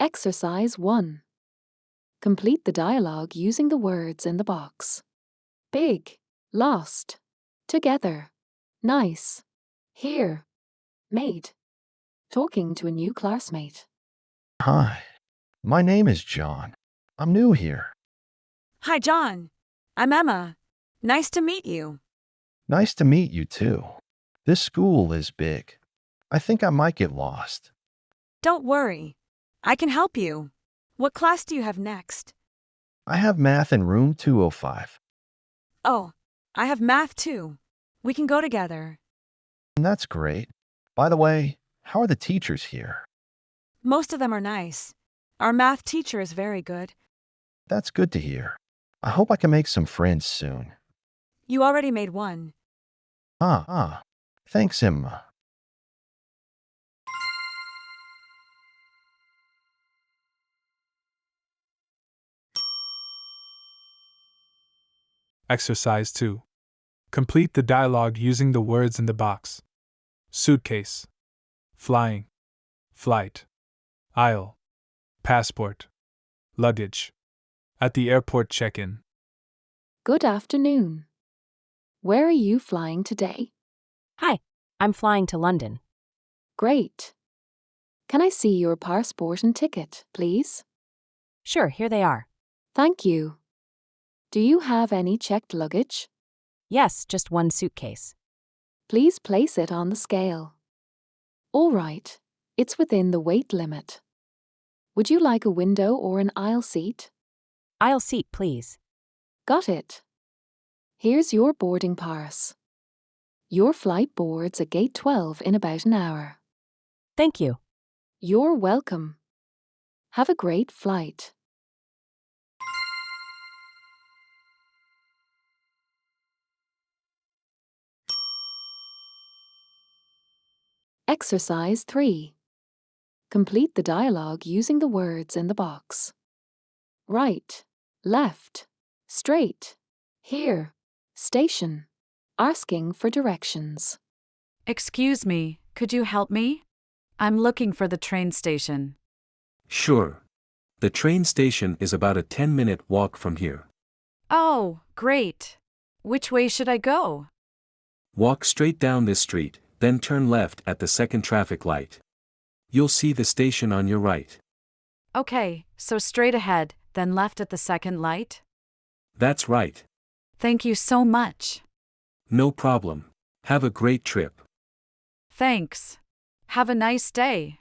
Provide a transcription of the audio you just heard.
Exercise 1. Complete the dialogue using the words in the box. Big, lost, together, nice, here, made, talking to a new classmate. Hi, my name is John. I'm new here. Hi, John. I'm Emma. Nice to meet you. Nice to meet you too. This school is big. I think I might get lost. Don't worry. I can help you. What class do you have next? I have math in room 205. Oh, I have math too. We can go together. And that's great. By the way, how are the teachers here? Most of them are nice. Our math teacher is very good. That's good to hear. I hope I can make some friends soon. You already made one. Thanks, Emma. Exercise 2. Complete the dialogue using the words in the box. Suitcase. Flying. Flight. Aisle. Passport. Luggage. At the airport check-in. Good afternoon. Where are you flying today? Hi, I'm flying to London. Great. Can I see your passport and ticket, please? Sure, here they are. Thank you. Do you have any checked luggage? Yes, just one suitcase. Please place it on the scale. All right, it's within the weight limit. Would you like a window or an aisle seat? Aisle seat, please. Got it. Here's your boarding pass. Your flight boards at gate 12 in about an hour. Thank you. You're welcome. Have a great flight. Exercise 3. Complete the dialogue using the words in the box. Right, left, straight, here, station, asking for directions. Excuse me, could you help me? I'm looking for the train station. Sure. The train station is about a 10-minute walk from here. Oh, great. Which way should I go? Walk straight down this street, then turn left at the second traffic light. You'll see the station on your right. Okay, so straight ahead, then left at the second light? That's right. Thank you so much. No problem. Have a great trip. Thanks. Have a nice day.